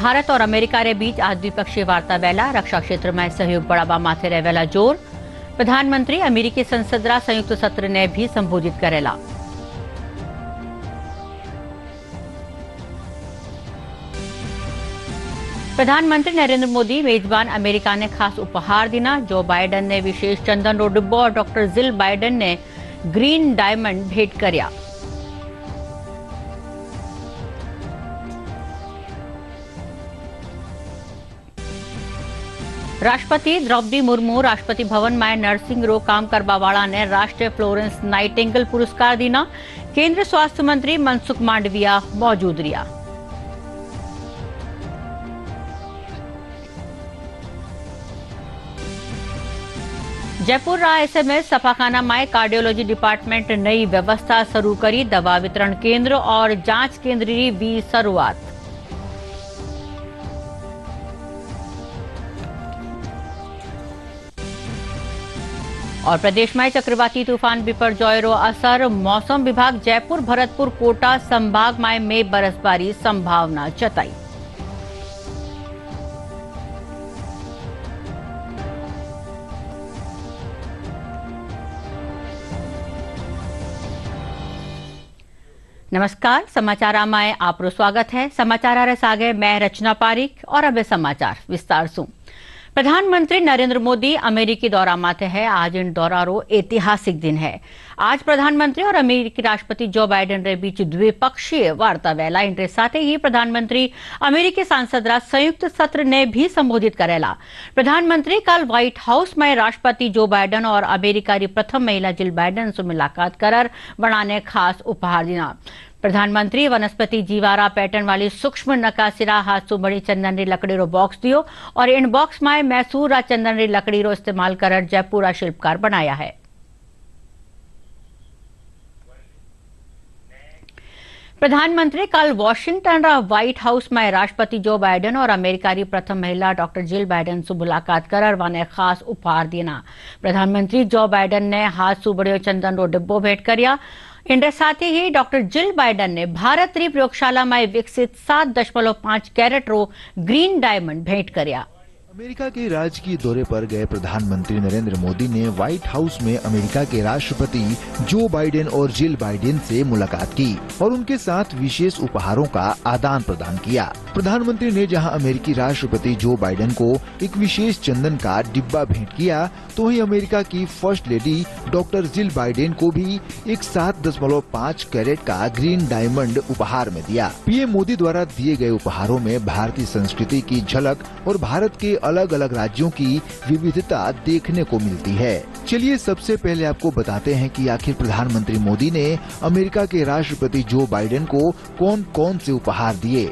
भारत और अमेरिका रे बीच आज द्विपक्षीय वार्ता वेला रक्षा क्षेत्र में सहयोग बढ़ावा माथे रहेला जोर। प्रधानमंत्री अमेरिकी संसद रा संयुक्त सत्र ने भी संबोधित करेला। प्रधानमंत्री नरेंद्र मोदी मेजबान अमेरिका ने खास उपहार दिना। जो बाइडन ने विशेष चंदन रो डिब्बो और डॉक्टर जिल बाइडन ने ग्रीन डायमंड भेंट कर्या। राष्ट्रपति द्रौपदी मुर्मू राष्ट्रपति भवन में नर्सिंग रो काम करवा वाला ने राष्ट्रीय फ्लोरेंस नाइटिंगेल पुरस्कार दीना। केंद्रीय स्वास्थ्य मंत्री मनसुख मांडविया मौजूद रिया। जयपुर रा एसएमएस सफाखाना में कार्डियोलॉजी डिपार्टमेंट नई व्यवस्था शुरू करी। दवा वितरण केंद्र और जांच केंद्र की भी शुरुआत। और प्रदेश में चक्रवाती तूफान बिपरजॉय रो असर। मौसम विभाग जयपुर भरतपुर कोटा संभाग में बरसबारी संभावना जताई। नमस्कार, समाचार में आपरो स्वागत है। समाचार सागे मैं रचना पारिक और अब समाचार विस्तार से। प्रधानमंत्री नरेंद्र मोदी अमेरिकी दौरा माथे है। आज इन दौरा रो ऐतिहासिक दिन है। आज प्रधानमंत्री और अमेरिकी राष्ट्रपति जो बाइडन रे बीच द्विपक्षीय वार्ता वेला। इनके साथ ही प्रधानमंत्री अमेरिकी सांसद रा संयुक्त सत्र ने भी संबोधित करेला। प्रधानमंत्री कल व्हाइट हाउस में राष्ट्रपति जो बाइडन और अमेरिका की प्रथम महिला जिल बाइडन से मुलाकात कर बनाने खास उपहार दिना। प्रधानमंत्री वनस्पति जीवारा पैटर्न वाली सूक्ष्म नकाशीरा हाथ से बड़ी चंदन री लकड़ी रो बॉक्स दियो और इन बॉक्स में मैसूर चंदन री लकड़ी रो इस्तेमाल कर जयपुर शिल्पकार बनाया है। प्रधानमंत्री कल वॉशिंगटन रा व्हाइट हाउस में राष्ट्रपति जो बाइडन और अमेरिका की प्रथम महिला डॉक्टर जिल बाइडन से मुलाकात कर वाने खास उपहार देना। प्रधानमंत्री जो बाइडन ने हाथ से बड़े चंदन रो डिब्बो भेंट कर्या। इनके साथ ही डॉक्टर जिल बाइडन ने भारत री प्रयोगशाला में विकसित 7.5 कैरेट रो ग्रीन डायमंड भेंट कर्या। अमेरिका के राजकीय दौरे पर गए प्रधानमंत्री नरेंद्र मोदी ने व्हाइट हाउस में अमेरिका के राष्ट्रपति जो बाइडेन और जिल बाइडेन से मुलाकात की और उनके साथ विशेष उपहारों का आदान प्रदान किया। प्रधानमंत्री ने जहां अमेरिकी राष्ट्रपति जो बाइडेन को एक विशेष चंदन का डिब्बा भेंट किया, तो वहीं अमेरिका की first lady doctor Jill Biden को भी एक 7.5 कैरेट का ग्रीन डायमंड उपहार में दिया। पीएम मोदी द्वारा दिए गए उपहारों में भारतीय संस्कृति की झलक और भारत के अलग अलग राज्यों की विविधता देखने को मिलती है। चलिए सबसे पहले आपको बताते हैं कि आखिर प्रधानमंत्री मोदी ने अमेरिका के राष्ट्रपति जो बाइडेन को कौन कौन से उपहार दिए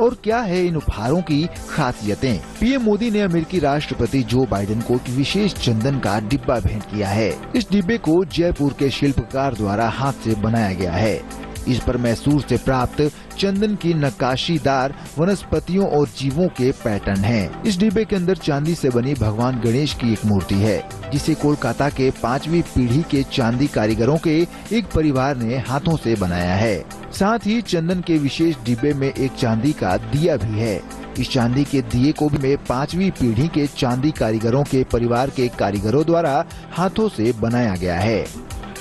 और क्या है इन उपहारों की खासियतें। पीएम मोदी ने अमेरिकी राष्ट्रपति जो बाइडेन को एक विशेष चंदन का डिब्बा भेंट किया है। इस डिब्बे को जयपुर के शिल्पकार द्वारा हाथ से बनाया गया है। इस पर मैसूर से प्राप्त चंदन की नक्काशीदार वनस्पतियों और जीवों के पैटर्न हैं। इस डिब्बे के अंदर चांदी से बनी भगवान गणेश की एक मूर्ति है, जिसे कोलकाता के 5वीं पीढ़ी के चांदी कारीगरों के एक परिवार ने हाथों से बनाया है। साथ ही चंदन के विशेष डिब्बे में एक चांदी का दिया भी है। इस चांदी के दिए को भी 5वीं पीढ़ी के चांदी कारीगरों के परिवार के कारीगरों द्वारा हाथों से बनाया गया है।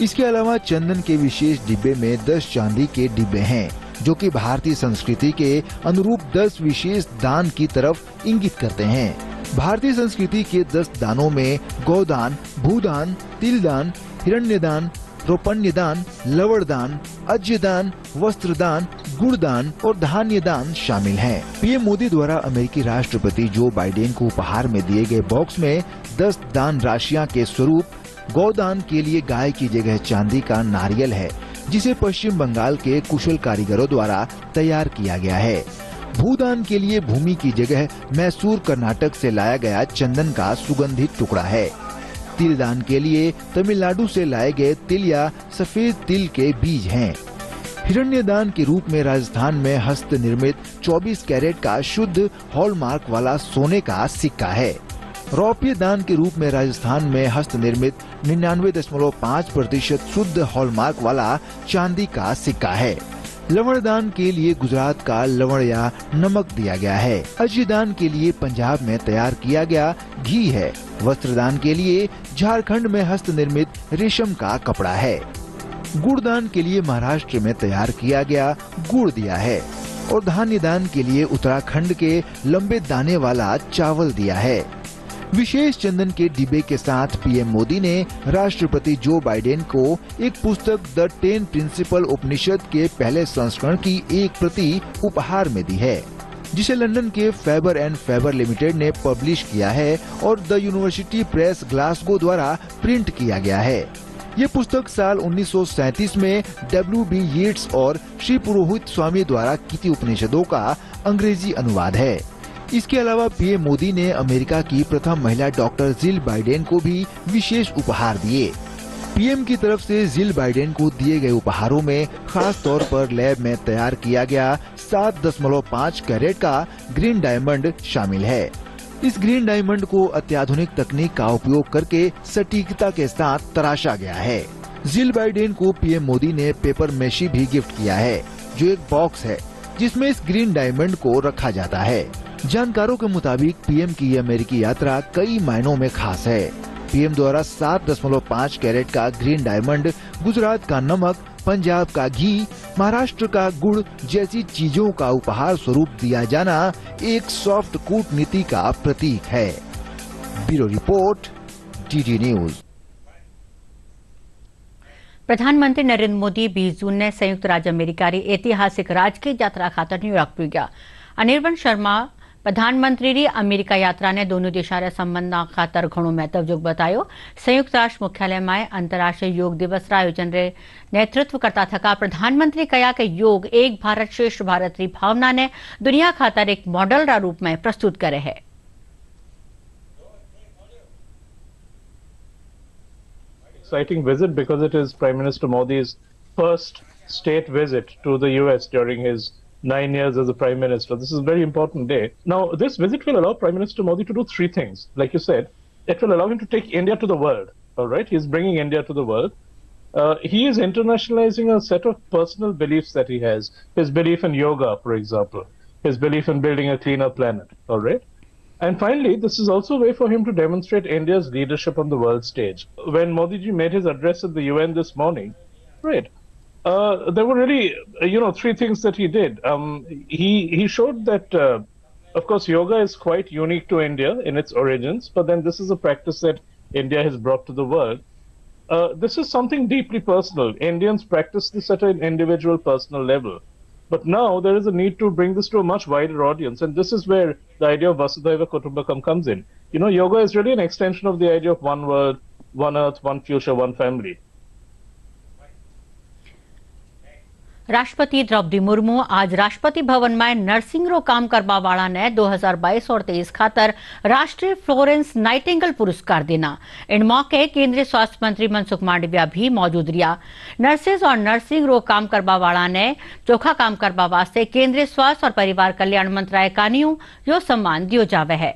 इसके अलावा चंदन के विशेष डिब्बे में 10 चांदी के डिब्बे हैं, जो कि भारतीय संस्कृति के अनुरूप 10 विशेष दान की तरफ इंगित करते हैं। भारतीय संस्कृति के 10 दानों में गौदान, भूदान, तिलदान, हिरण्यदान, रोपण्यदान, लवणदान, अज्यदान, वस्त्रदान, गुणदान और धान्यदान शामिल हैं। पीएम मोदी द्वारा अमेरिकी राष्ट्रपति जो बाइडेन को उपहार में दिए गए बॉक्स में 10 दान राशियां के स्वरूप गौदान के लिए गाय की जगह चांदी का नारियल है, जिसे पश्चिम बंगाल के कुशल कारीगरों द्वारा तैयार किया गया है। भूदान के लिए भूमि की जगह मैसूर कर्नाटक से लाया गया चंदन का सुगंधित टुकड़ा है। तिलदान के लिए तमिलनाडु से लाए गए तिल या सफेद तिल के बीज हैं। हिरण्यदान के रूप में राजस्थान में हस्त निर्मित 24 कैरेट का शुद्ध हॉलमार्क वाला सोने का सिक्का है। रौप्य दान के रूप में राजस्थान में हस्त निर्मित 99.5% शुद्ध हॉलमार्क वाला चांदी का सिक्का है। लवणदान के लिए गुजरात का लवण या नमक दिया गया है। अज्यदान के लिए पंजाब में तैयार किया गया घी है। वस्त्रदान के लिए झारखंड में हस्त निर्मित रेशम का कपड़ा है। गुड़दान के लिए महाराष्ट्र में तैयार किया गया गुड़ दिया है और धान्य दान के लिए उत्तराखंड के लंबे दाने वाला चावल दिया है। विशेष चंदन के डिब्बे के साथ पीएम मोदी ने राष्ट्रपति जो बाइडेन को एक पुस्तक द 10 प्रिंसिपल उपनिषद के पहले संस्करण की एक प्रति उपहार में दी है, जिसे लंदन के फैबर एंड फैबर लिमिटेड ने पब्लिश किया है और द यूनिवर्सिटी प्रेस ग्लासगो द्वारा प्रिंट किया गया है। ये पुस्तक साल 1937 में W.B. येट्स और श्री पुरोहित स्वामी द्वारा किति उपनिषदों का अंग्रेजी अनुवाद है। इसके अलावा पीएम मोदी ने अमेरिका की प्रथम महिला डॉक्टर जिल बाइडेन को भी विशेष उपहार दिए। पीएम की तरफ से जिल बाइडेन को दिए गए उपहारों में खास तौर पर लैब में तैयार किया गया 7.5 कैरेट का ग्रीन डायमंड शामिल है। इस ग्रीन डायमंड को अत्याधुनिक तकनीक का उपयोग करके सटीकता के साथ तराशा गया है। जिल बाइडेन को पीएम मोदी ने पेपर मेशी भी गिफ्ट किया है, जो एक बॉक्स है जिसमें इस ग्रीन डायमंड को रखा जाता है। जानकारों के मुताबिक पीएम की ये अमेरिकी यात्रा कई मायनों में खास है। पीएम द्वारा 7.5 कैरेट का ग्रीन डायमंड, गुजरात का नमक, पंजाब का घी, महाराष्ट्र का गुड़ जैसी चीजों का उपहार स्वरूप दिया जाना एक सॉफ्ट कूटनीति का प्रतीक है। Bureau report, DD news. प्रधानमंत्री नरेंद्र मोदी 20 जून ने संयुक्त राज्य अमेरिका री ऐतिहासिक राजकीय यात्रा खातर न्यूयॉर्क पहुंचा। अनिर्बन शर्मा प्रधानमंत्री री अमेरिका यात्रा ने दोनों देशों रे संबंधों खातर घणो महत्वजोग बतायो। संयुक्त राष्ट्र मुख्यालय में अंतर्राष्ट्रीय योग दिवस रा आयोजन रे नेतृत्व करता थका प्रधानमंत्री कहा कि योग एक भारत श्रेष्ठ भारत री भावना ने दुनिया खातर एक मॉडल रा रूप में प्रस्तुत करे है। Exciting visit because it is Prime Minister Modi's first state visit to the US during his 9 years as a Prime Minister. This is a very important day. Now, this visit will allow Prime Minister Modi to do three things. Like you said, it will allow him to take India to the world. All right, he's bringing India to the world. He is internationalizing a set of personal beliefs that he has. His belief in yoga, for example. His belief in building a cleaner planet. All right. And finally, this is also a way for him to demonstrate India's leadership on the world stage. When Modi ji made his address at the UN this morning, right, there were really, three things that he did. He showed that, of course, yoga is quite unique to India in its origins, but then this is a practice that India has brought to the world. This is something deeply personal. Indians practice this at an individual personal level. But now there is a need to bring this to a much wider audience, and this is where the idea of Vasudhaiva Kutumbakam comes in. Yoga is really an extension of the idea of one world, one earth, one future, one family. राष्ट्रपति द्रौपदी मुर्मू आज राष्ट्रपति भवन में nursing काम करवा वाला ने 2022 और 23 खातर राष्ट्रीय फ्लोरेंस नाइटिंगेल पुरस्कार देना। इन मौके केंद्रीय स्वास्थ्य मंत्री मनसुख मांडविया भी मौजूद रहा। नर्सेज और नर्सिंग काम करवा वाला ने चोखा काम करवा वास्ते केंद्रीय स्वास्थ्य और परिवार कल्याण मंत्रालय कानियों यो सम्मान दियो जावे है।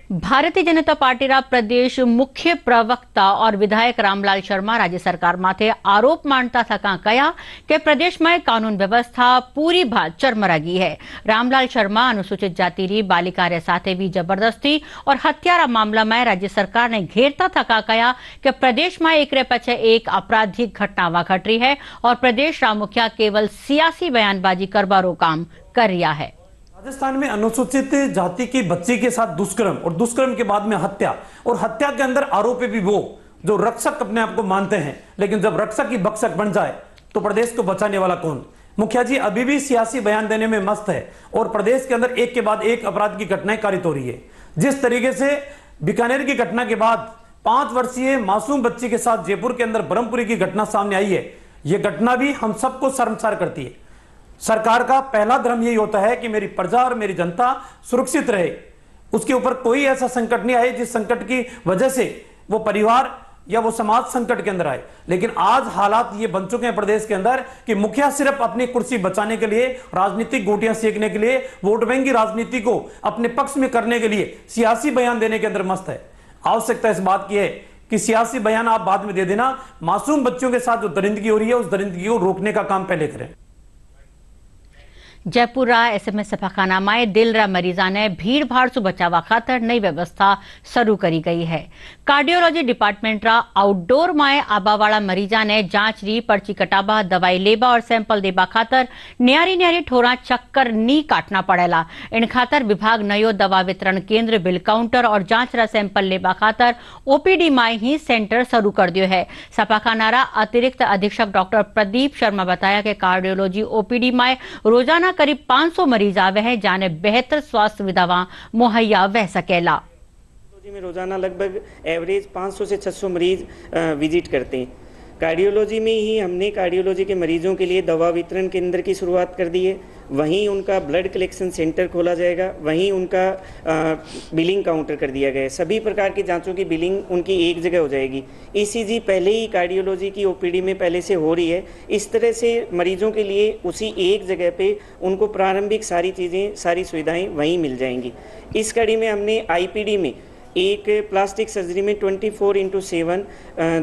भारतीय जनता पार्टी रा प्रदेश मुख्य प्रवक्ता और विधायक रामलाल शर्मा राज्य सरकार माथे आरोप मानता थका कया कि प्रदेश में कानून व्यवस्था पूरी बात चरमरागी है। रामलाल शर्मा अनुसूचित जाति री बालिका रे साथे भी जबरदस्ती और हत्या रा मामला में राज्य सरकार ने घेरता थका कया कि प्रदेश में एक रे पछे एक आपराधिक घटना घट रही है और प्रदेश रा मुखिया केवल सियासी बयानबाजी करवारो काम कर रहा है। राजस्थान में अनुसूचित जाति की बच्ची के साथ दुष्कर्म और दुष्कर्म के बाद में हत्या और हत्या के अंदर आरोपी भी वो जो रक्षक अपने आप को मानते हैं, लेकिन जब रक्षक ही भक्षक बन जाए तो प्रदेश को बचाने वाला कौन? मुखिया जी अभी भी सियासी बयान देने में मस्त है और प्रदेश के अंदर एक के बाद एक अपराध की घटनाएं कारित हो रही है। जिस तरीके से बीकानेर की घटना के बाद 5 वर्षीय मासूम बच्ची के साथ जयपुर के अंदर ब्रह्मपुरी की घटना सामने आई है, यह घटना भी हम सबको शर्मसार करती है। सरकार का पहला धर्म यही होता है कि मेरी प्रजा और मेरी जनता सुरक्षित रहे, उसके ऊपर कोई ऐसा संकट नहीं आए जिस संकट की वजह से वो परिवार या वो समाज संकट के अंदर आए। लेकिन आज हालात ये बन चुके हैं प्रदेश के अंदर कि मुखिया सिर्फ अपनी कुर्सी बचाने के लिए, राजनीतिक गोटियां सेकने के लिए, वोट बैंक की राजनीति को अपने पक्ष में करने के लिए सियासी बयान देने के अंदर मस्त है। आवश्यकता इस बात की है कि सियासी बयान आप बाद में दे देना, मासूम बच्चों के साथ जो दरिंदगी हो रही है उस दरिंदगी को रोकने का काम पहले करें। जयपुरा एसएमएस सफाखाना में दिल रा मरीजा ने भीड़ भाड़ से बचावा खातर नई व्यवस्था शुरू करी गई है। कार्डियोलॉजी डिपार्टमेंट रा आउटडोर में आबा वाला मरीजा ने जांच री, पर्ची कटाबा, दवाई लेबा और सैंपल देबा खातर न्यारी ठोरा चक्कर नी काटना पड़ेला। इन खातर विभाग नयो दवा वितरण केंद्र, बिल काउंटर और जांच रा सैंपल लेबा खातर ओपीडी में ही सेंटर शुरू कर दियो है। सफाखाना रा अतिरिक्त अधीक्षक डॉक्टर प्रदीप शर्मा बताया कि कार्डियोलॉजी ओपीडी में रोजाना करीब 500 मरीज आवे हैं, जाने बेहतर स्वास्थ्य सुविधावां मुहैया वह सकेला। कार्डियोलॉजी में रोजाना लगभग एवरेज 500 से 600 मरीज विजिट करते हैं। कार्डियोलॉजी में ही हमने कार्डियोलॉजी के मरीजों के लिए दवा वितरण केंद्र की शुरुआत कर दी है। वहीं उनका ब्लड कलेक्शन सेंटर खोला जाएगा, वहीं उनका बिलिंग काउंटर कर दिया गया है। सभी प्रकार की जांचों की बिलिंग उनकी एक जगह हो जाएगी। ईसीजी पहले ही कार्डियोलॉजी की ओपीडी में पहले से हो रही है। इस तरह से मरीजों के लिए उसी एक जगह पे उनको प्रारंभिक सारी चीज़ें, सारी सुविधाएं वहीं मिल जाएंगी। इस कड़ी में हमने आईपीडी में एक प्लास्टिक सर्जरी में 24/7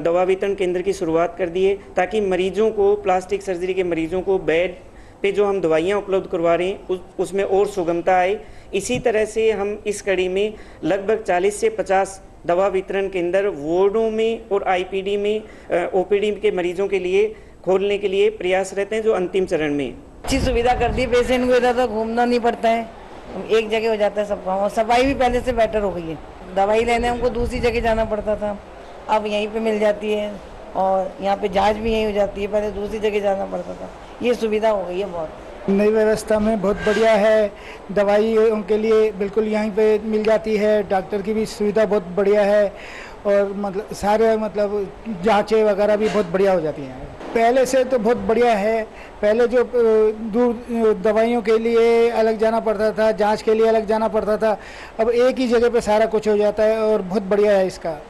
दवा वितरण केंद्र की शुरुआत कर दी है, ताकि मरीजों को, प्लास्टिक सर्जरी के मरीजों को बेड पे जो हम दवाइयाँ उपलब्ध करवा रहे हैं उसमें और सुगमता आए। इसी तरह से हम इस कड़ी में लगभग 40 से 50 दवा वितरण केंद्र वार्डों में और आईपीडी में ओपीडी के मरीजों के लिए खोलने के लिए प्रयास रहते हैं, जो अंतिम चरण में। अच्छी सुविधा कर दी, पेशेंट को इधर घूमना नहीं पड़ता है, एक जगह हो जाता है सब काम। और सफाई भी पहले से बेटर हो गई है। दवाई लेने हमको दूसरी जगह जाना पड़ता था, अब यहीं पे मिल जाती है और यहाँ पे जांच भी यहीं हो जाती है, पहले दूसरी जगह जाना पड़ता था। ये सुविधा हो गई है बहुत। नई व्यवस्था में बहुत बढ़िया है। दवाई उनके लिए बिल्कुल यहीं पे मिल जाती है, डॉक्टर की भी सुविधा बहुत बढ़िया है और मतलब सारे जांचें वगैरह भी बहुत बढ़िया हो जाती हैं। पहले से तो बहुत बढ़िया है। पहले जो दूर दवाइयों के लिए अलग जाना पड़ता था, जांच के लिए अलग जाना पड़ता था, अब एक ही जगह पे सारा कुछ हो जाता है और बहुत बढ़िया है इसका।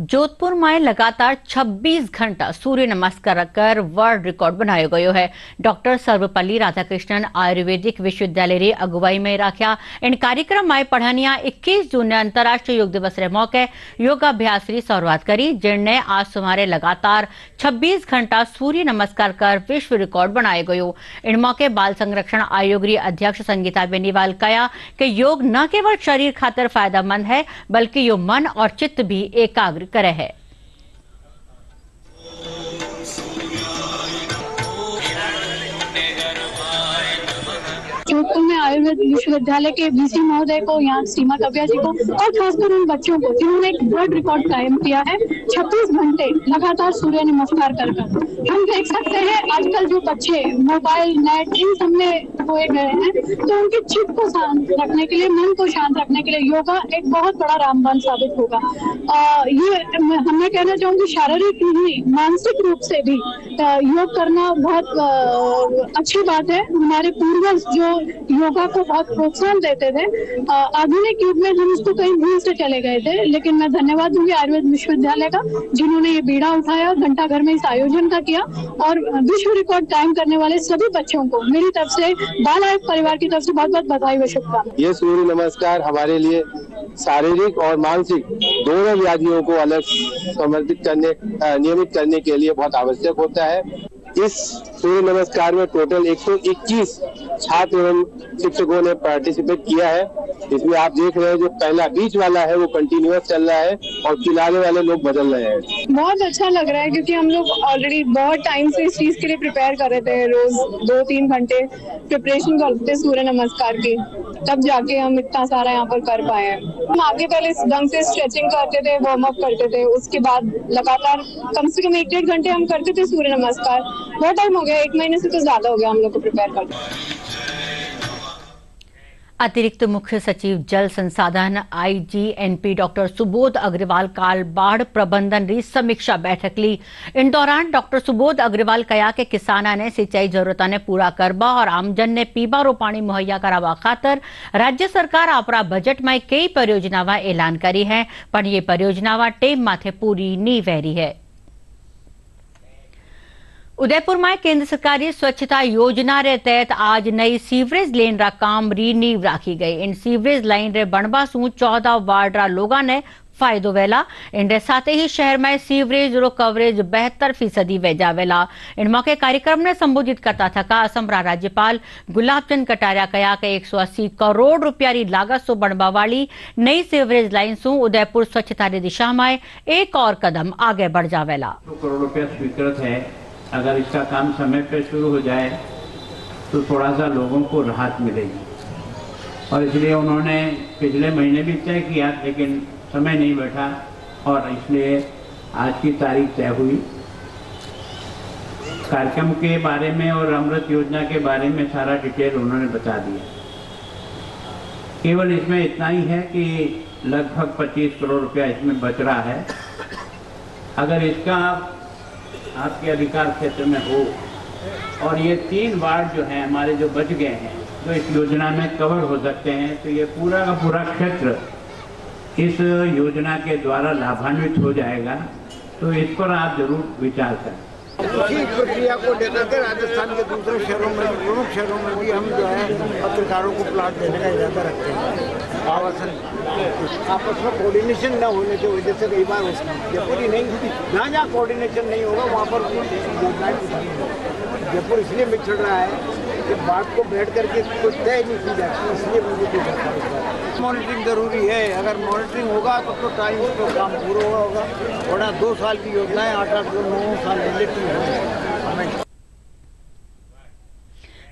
जोधपुर में लगातार 26 घंटा सूर्य नमस्कार कर वर्ल्ड रिकॉर्ड बनायो गयो है। डॉक्टर सर्वपल्ली राधाकृष्णन आयुर्वेदिक विश्वविद्यालय री अगुवाई में राख्या इन कार्यक्रम में पढ़ानिया 21 जून ने अंतर्राष्ट्रीय योग दिवस रे मौके योगाभ्यास री शुरुआत करी, जिनने आज सुमारे लगातार 26 घंटा सूर्य नमस्कार कर विश्व रिकॉर्ड बनायो गयो। इन मौके बाल संरक्षण आयोग री अध्यक्ष संगीता बेनीवाल कहा कि योग न केवल शरीर खातर फायदेमंद है, बल्कि यो मन और चित्त भी एकाग्र करे है। जोधपुर में आयुर्वेद विश्वविद्यालय के वीसी महोदय को, यहाँ सीमा कव्या जी को और खासकर उन बच्चों को जिन्होंने एक वर्ल्ड रिकॉर्ड कायम किया है 26 घंटे लगातार सूर्य नमस्कार कर। हम देख सकते हैं आजकल जो बच्चे मोबाइल, नेट इन सब में खोए गए हैं, तो उनके चित्त को शांत रखने के लिए, मन को शांत रखने के लिए योगा एक बहुत बड़ा रामबाण साबित होगा। ये मैं कहना चाहूँगी शारीरिक नहीं, मानसिक रूप से भी योग करना बहुत अच्छी बात है। हमारे पूर्वज जो योगा को बहुत प्रोत्साहन देते थे, आधुनिक युग में हम इसको कहीं भूल से चले गए थे, लेकिन मैं धन्यवाद दूंगी आयुर्वेद विश्वविद्यालय का, जिन्होंने ये बीड़ा उठाया, घंटा घर में इस आयोजन का किया और विश्व रिकॉर्ड कायम करने वाले सभी बच्चों को मेरी तरफ से, बाल आयोग परिवार की तरफ से बहुत बहुत बधाई व शुभकामनाएं। ये सूर्य नमस्कार हमारे लिए शारीरिक और मानसिक दोनों व्याधियों को अलग समर्पित करने, नियमित करने के लिए बहुत आवश्यक होता है। इस सूर्य नमस्कार में टोटल 121 छात्र एवं शिक्षकों ने पार्टिसिपेट किया है। इसमें आप देख रहे हैं जो पहला बीच वाला है वो कंटिन्यूअस चल रहा है और खिलाने वाले लोग बदल रहे हैं। बहुत अच्छा लग रहा है क्योंकि हम लोग ऑलरेडी बहुत टाइम से इस चीज के लिए प्रिपेयर कर रहे थे। रोज 2-3 घंटे प्रिपरेशन करते थे सूर्य नमस्कार की, तब जाके हम इतना सारा यहाँ पर कर पाए हैं। हम आगे पहले ढंग से स्ट्रेचिंग करते थे, वार्म अप करते थे, उसके बाद लगातार कम से कम 1-1.5 घंटे हम करते थे सूर्य नमस्कार। बहुत टाइम हो गया, 1 महीने से तो ज्यादा हो गया हम लोग को प्रिपेयर करते। अतिरिक्त मुख्य सचिव जल संसाधन IGNP डॉक्टर सुबोध अग्रवाल काल बाढ़ प्रबंधन री समीक्षा बैठक ली। इन दौरान डॉक्टर सुबोध अग्रवाल कहा कि किसाना ने सिंचाई जरूरता ने पूरा करवा और आमजन ने पीबारो पानी मुहैया करावा खातर राज्य सरकार अपना बजट में कई परियोजनावा ऐलान करी है, पर ये परियोजनावा टेम माथे पूरी नहीं वहरी है। उदयपुर में केंद्र सरकारी स्वच्छता योजना रे तहत आज नई सीवरेज लाइन रा काम री नींव राखी गई। इन सीवरेज लाइन रे बनवा सु 14 वार्ड रा लोगा ने फायदो वेला। इनके साथ ही शहर में सीवरेज रो कवरेज 72% वे जावेला। इन मौके कार्यक्रम ने संबोधित करता थका असम रा राज्यपाल गुलाबचंद कटारिया कहा कि 180 करोड़ रुपया री लागत से बनवा वाली नई सीवरेज लाइन सु उदयपुर स्वच्छता की दिशा में एक और कदम आगे बढ़ जावेला। 2 करोड़ रुपया स्वीकृत है। अगर इसका काम समय पर शुरू हो जाए तो थोड़ा सा लोगों को राहत मिलेगी, और इसलिए उन्होंने पिछले महीने भी तय किया, लेकिन समय नहीं बैठा और इसलिए आज की तारीख तय हुई। कार्यक्रम के बारे में और अमृत योजना के बारे में सारा डिटेल उन्होंने बता दिया। केवल इसमें इतना ही है कि लगभग 25 करोड़ रुपया इसमें बच रहा है। अगर इसका आपके अधिकार क्षेत्र में हो और ये 3 वार्ड जो हैं हमारे जो बच गए हैं जो इस योजना में कवर हो सकते हैं, तो ये पूरा का पूरा क्षेत्र इस योजना के द्वारा लाभान्वित हो जाएगा। तो इस पर आप जरूर विचार करें। इसी प्रक्रिया को लेकर के राजस्थान के दूसरे शहरों में, प्रमुख शहरों में भी हम जो है पत्रकारों को प्लाट देने का इरादा रखते हैं। आवासन आपस में कोऑर्डिनेशन न होने की वजह से कई बार जयपुर ही नहीं, जहाँ कोऑर्डिनेशन नहीं होगा वहाँ पर जयपुर इसलिए बिछड़ रहा है कि बात को बैठ करके कुछ तय नहीं की जाती, इसलिए मुझे कुछ लगता है मॉनिटरिंग जरूरी है। अगर मॉनिटरिंग होगा तो टाइम पर काम पूरा होगा। और 2 साल की योजनाएं 8-8 9 साल रिलेटिव।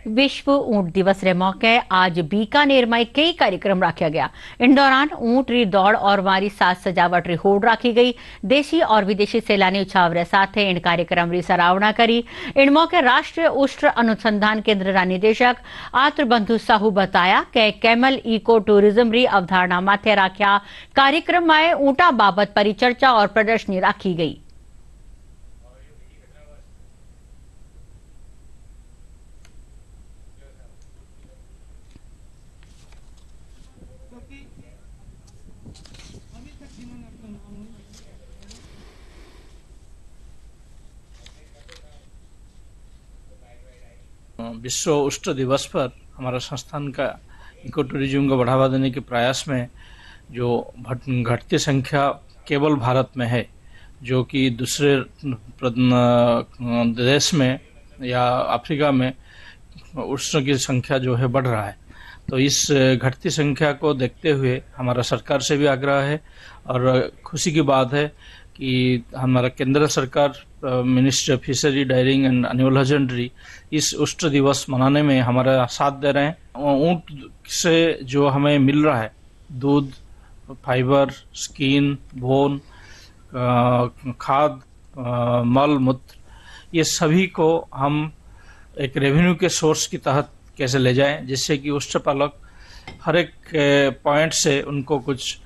विश्व ऊंट दिवस रे मौके आज बीकानेर में कई कार्यक्रम रखा गया। इन दौरान ऊंट री दौड़ और वारी साज सजावट री होड़ रखी गई। देशी और विदेशी सैलानी उछाव रे साथ इन कार्यक्रम री सराहना करी। इन मौके राष्ट्रीय उष्ट अनुसंधान केंद्र रा निदेशक आत्रबंधु साहू बताया कि कैमल इको टूरिज्म री अवधारणा माथे राख्या कार्यक्रम में ऊंटा बाबत परिचर्चा और प्रदर्शनी राखी गई। विश्व उष्ट दिवस पर हमारा संस्थान का इको टूरिज्म को बढ़ावा देने के प्रयास में जो घटती संख्या केवल भारत में है, जो कि दूसरे देश में या अफ्रीका में उष्ण की संख्या जो है बढ़ रहा है। तो इस घटती संख्या को देखते हुए हमारा सरकार से भी आग्रह है और खुशी की बात है कि हमारा केंद्र सरकार ministry of fishery, daring and animal husbandry इस उष्ट दिवस मनाने में हमारा साथ दे रहे हैं। ऊँट से जो हमें मिल रहा है दूध, फाइबर, स्किन, बोन, खाद, मल मूत्र, ये सभी को हम एक रेवेन्यू के सोर्स की तहत कैसे ले जाएं, जिससे कि उष्ट पालक हर एक पॉइंट से उनको कुछ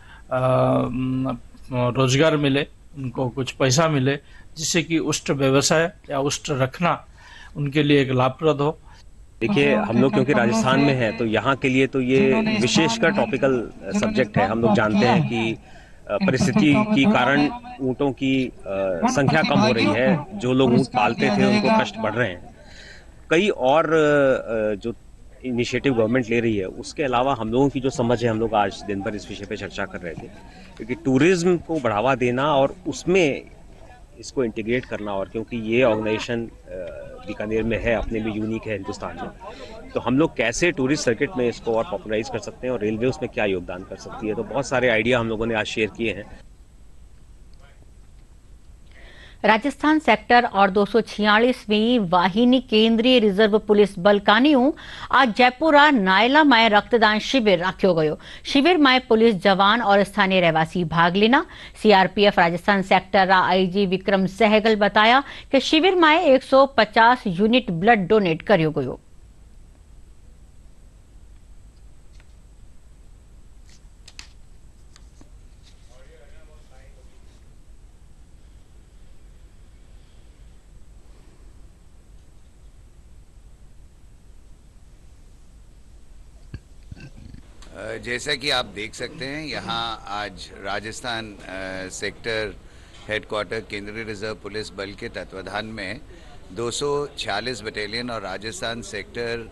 रोजगार मिले, उनको कुछ पैसा मिले, जिससे कि उष्ट व्यवसाय या उष्ट रखना उनके लिए एक लाभप्रद हो। देखिए, हम लोग क्योंकि राजस्थान में हैं तो यहाँ के लिए तो ये विशेषकर टॉपिकल सब्जेक्ट है। हम लोग जानते हैं कि परिस्थिति के कारण ऊँटों की संख्या कम हो रही है। जो लोग ऊँट पालते थे उनको कष्ट बढ़ रहे हैं। कई और जो इनिशिएटिव गवर्नमेंट ले रही है, उसके अलावा हम लोगों की जो समझ है, हम लोग आज दिन भर इस विषय पे चर्चा कर रहे थे, क्योंकि टूरिज्म को बढ़ावा देना और उसमें इसको इंटीग्रेट करना, और क्योंकि ये ऑर्गेनाइजेशन बीकानेर में है, अपने में यूनिक है हिंदुस्तान में, तो हम लोग कैसे टूरिस्ट सर्किट में इसको और पॉपुलराइज कर सकते हैं और रेलवे उसमें क्या योगदान कर सकती है। तो बहुत सारे आइडिया हम लोगों ने आज शेयर किए हैं। राजस्थान सेक्टर और 246वीं वाहिनी केंद्रीय रिजर्व पुलिस बल कानियों आज जयपुर नायला में रक्तदान शिविर रखो गयो। शिविर में पुलिस जवान और स्थानीय रहवासी भाग लेना। CRPF Rajasthan sector IG Vikram Sehgal बताया कि शिविर में 150 यूनिट ब्लड डोनेट करो गयो। जैसा कि आप देख सकते हैं, यहाँ आज राजस्थान सेक्टर हेडक्वार्टर केंद्रीय रिजर्व पुलिस बल के तत्वाधान में 246 बटालियन और राजस्थान सेक्टर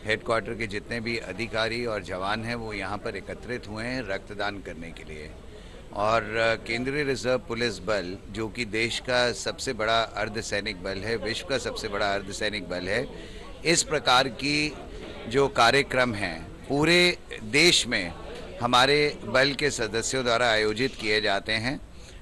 हेडक्वार्टर के जितने भी अधिकारी और जवान हैं वो यहाँ पर एकत्रित हुए हैं रक्तदान करने के लिए। और केंद्रीय रिजर्व पुलिस बल जो कि देश का सबसे बड़ा अर्धसैनिक बल है, विश्व का सबसे बड़ा अर्धसैनिक बल है, इस प्रकार की जो कार्यक्रम हैं पूरे देश में हमारे बल के सदस्यों द्वारा आयोजित किए जाते हैं,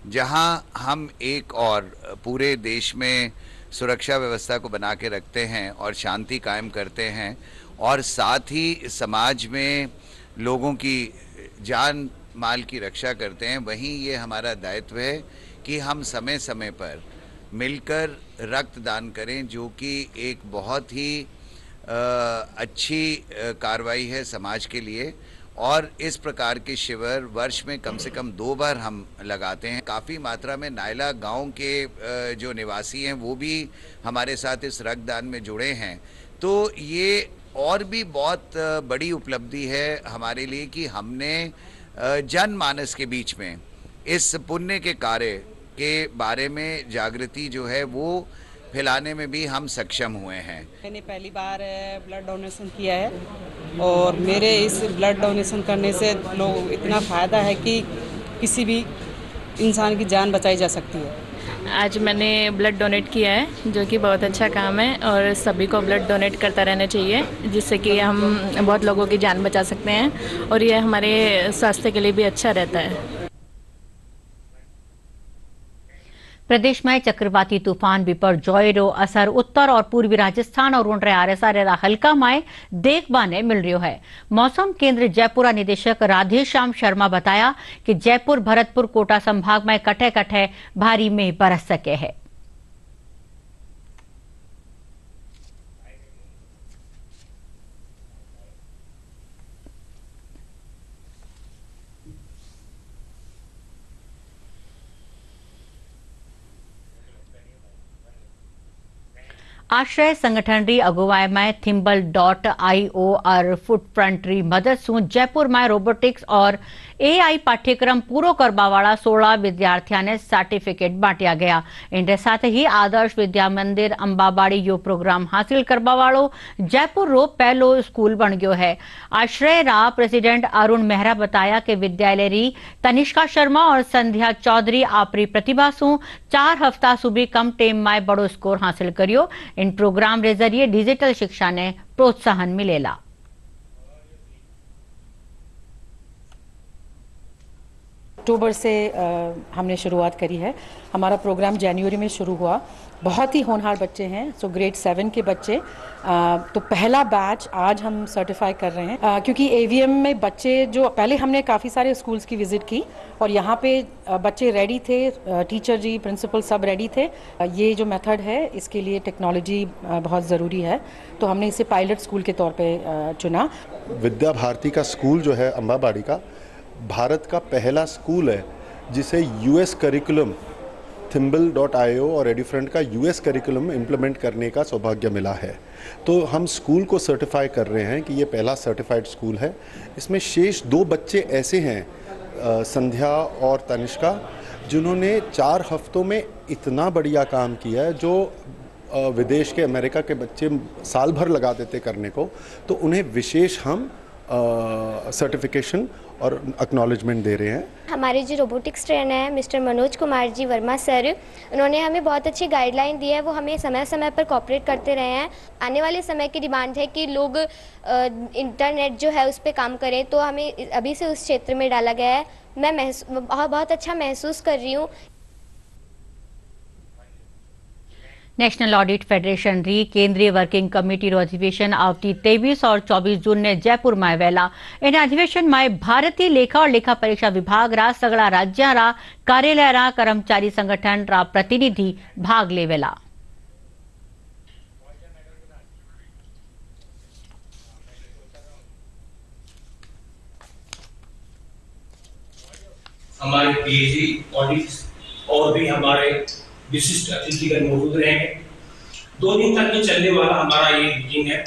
जहां हम एक और पूरे देश में सुरक्षा व्यवस्था को बना के रखते हैं और शांति कायम करते हैं, और साथ ही समाज में लोगों की जान माल की रक्षा करते हैं। वहीं ये हमारा दायित्व है कि हम समय समय पर मिलकर रक्तदान करें, जो कि एक बहुत ही अच्छी कार्रवाई है समाज के लिए। और इस प्रकार के शिविर वर्ष में कम से कम 2 बार हम लगाते हैं। काफ़ी मात्रा में नायला गांव के जो निवासी हैं वो भी हमारे साथ इस रक्तदान में जुड़े हैं। तो ये और भी बहुत बड़ी उपलब्धि है हमारे लिए कि हमने जनमानस के बीच में इस पुण्य के कार्य के बारे में जागृति जो है वो फैलाने में भी हम सक्षम हुए हैं। मैंने पहली बार ब्लड डोनेशन किया है और मेरे इस ब्लड डोनेशन करने से लोग इतना फ़ायदा है कि किसी भी इंसान की जान बचाई जा सकती है। आज मैंने ब्लड डोनेट किया है, जो कि बहुत अच्छा काम है और सभी को ब्लड डोनेट करता रहना चाहिए, जिससे कि हम बहुत लोगों की जान बचा सकते हैं और ये हमारे स्वास्थ्य के लिए भी अच्छा रहता है। प्रदेश में चक्रवाती तूफान बिपरजॉयरो असर उत्तर और पूर्वी राजस्थान और उंडरे आरेसारेरा हल्का माए देखबाने मिल रही है। मौसम केंद्र जयपुरा निदेशक राधेश्याम शर्मा बताया कि जयपुर, भरतपुर, कोटा संभाग में कटे कटे भारी मेघ बरस सके है। आश्रय संगठन री अगुवाई में थिम्बल.io और फुटप्रिंट री मदद से जयपुर में रोबोटिक्स और AI पाठ्यक्रम पूरो करवा वाला 16 विद्यार्थियों ने सर्टिफिकेट बांटिया गया। इनके साथ ही आदर्श विद्या मंदिर अंबाबाड़ी यो प्रोग्राम हासिल करवा वालो जयपुर रो पहलो स्कूल बन गयो है। आश्रय रा प्रेसिडेंट अरुण मेहरा बताया कि विद्यालय री तनिष्का शर्मा और संध्या चौधरी आपरी प्रतिभा सु 4 हफ्ता सुबी कम टेम में बड़ो स्कोर हासिल करियो। इन प्रोग्राम के जरिए डिजिटल शिक्षा ने प्रोत्साहन मिलेला। अक्टूबर से हमने शुरुआत करी है। हमारा प्रोग्राम जनवरी में शुरू हुआ। बहुत ही होनहार बच्चे हैं, सो ग्रेड 7 के बच्चे। तो पहला बैच आज हम सर्टिफाई कर रहे हैं, क्योंकि AVM में बच्चे जो पहले हमने काफ़ी सारे स्कूल्स की विजिट की और यहाँ पे बच्चे रेडी थे, टीचर जी, प्रिंसिपल सब रेडी थे। ये जो मेथड है इसके लिए टेक्नोलॉजी बहुत ज़रूरी है, तो हमने इसे पायलट स्कूल के तौर पर चुना। विद्या भारती का स्कूल जो है अंबाबाड़ी का, भारत का पहला स्कूल है जिसे US करिकुलम थिम्बल.io और एडिफ्रेंट का US करिकुलम इम्प्लीमेंट करने का सौभाग्य मिला है। तो हम स्कूल को सर्टिफाई कर रहे हैं कि ये पहला सर्टिफाइड स्कूल है। इसमें शेष 2 बच्चे ऐसे हैं, संध्या और तनिष्का, जिन्होंने 4 हफ्तों में इतना बढ़िया काम किया है जो विदेश के, अमेरिका के बच्चे साल भर लगा देते करने को। तो उन्हें विशेष हम सर्टिफिकेशन और एक्नॉलेजमेंट दे रहे हैं। हमारे जो रोबोटिक्स ट्रेनर हैं मिस्टर मनोज कुमार जी वर्मा सर, उन्होंने हमें बहुत अच्छी गाइडलाइन दी है। वो हमें समय समय पर कोऑपरेट करते रहे हैं। आने वाले समय की डिमांड है कि लोग इंटरनेट जो है उस पर काम करें, तो हमें अभी से उस क्षेत्र में डाला गया है। मैं बहुत अच्छा महसूस कर रही हूँ। नेशनल ऑडिट फेडरेशन री केंद्रीय वर्किंग कमेटी रो अधिवेशन आवती 23 और 24 जून ने जयपुर में वेला। इन अधिवेशन में भारतीय लेखा और लेखा परीक्षा विभाग रा सगड़ा राज्य रा कार्यालय रा कर्मचारी संगठन रा प्रतिनिधि भाग लेवेला। हमारे PhD ऑडिट और भी हमारे विशिष्ट अतिथिगण मौजूद रहेंगे। 2 दिन तक ये चलने वाला हमारा ये मीटिंग है।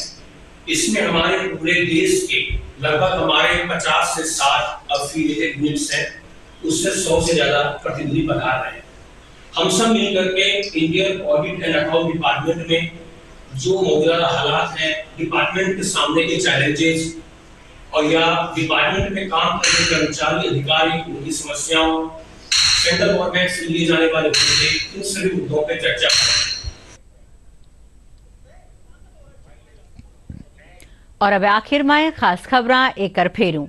इसमें हमारे पूरे देश के लगभग हमारे 50 से 60 एफिलिएटेड यूनिट्स हैं, उससे 100 से ज्यादा प्रतिनिधि पधार रहे हैं। हम सब मिलकर के Indian audit and account department में जो मौजूदा हालात हैं, डिपार्टमेंट के सामने के चैलेंजेस और या डिपार्टमेंट में काम करने कर्मचारी अधिकारी उनकी समस्याओं, सेंट्रल गवर्नमेंट से लिए जाने वाले मुद्दे, इन सभी मुद्दों पर चर्चा करें। और अब आखिर में खास खबरां एक कर फेरूं।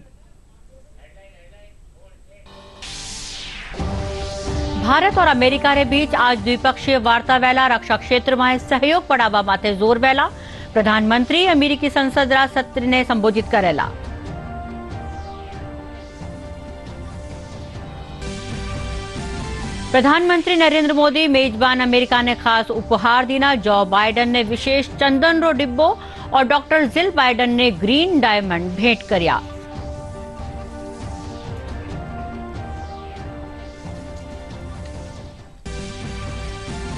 भारत और अमेरिका के बीच आज द्विपक्षीय वार्ता वेला रक्षा क्षेत्र में सहयोग बढ़ावा माटे जोर वेला। प्रधानमंत्री अमेरिकी संसद सत्र ने संबोधित करेला। प्रधानमंत्री नरेंद्र मोदी मेजबान अमेरिका ने खास उपहार दीना। जो बाइडन ने विशेष चंदन रो डिब्बो और डॉक्टर जिल बाइडन ने ग्रीन डायमंड भेंट कर्या।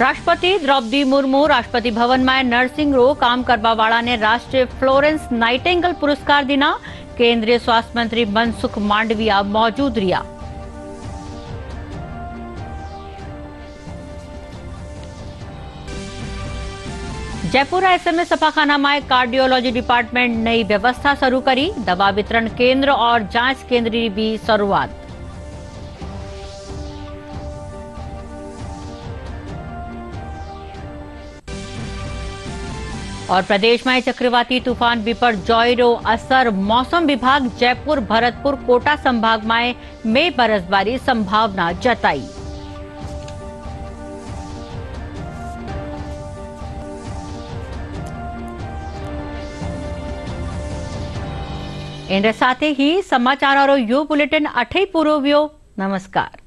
राष्ट्रपति द्रौपदी मुर्मू राष्ट्रपति भवन में नर्सिंग रो काम करवा वाला ने राष्ट्रीय फ्लोरेंस नाइटिंगेल पुरस्कार दीना। केंद्रीय स्वास्थ्य मंत्री मनसुख मांडविया मौजूद रिया। जयपुर एसएमएस सफाखाना में कार्डियोलॉजी डिपार्टमेंट नई व्यवस्था शुरू करी। दवा वितरण केंद्र और जांच केंद्र की भी शुरुआत। और प्रदेश में चक्रवाती तूफान बिपरजॉय रो असर। मौसम विभाग जयपुर, भरतपुर, कोटा संभाग में बरसबारी संभावना जताई। इन साथ ही समाचारों यो बुलेटिन अठे पूरो व्यो। नमस्कार।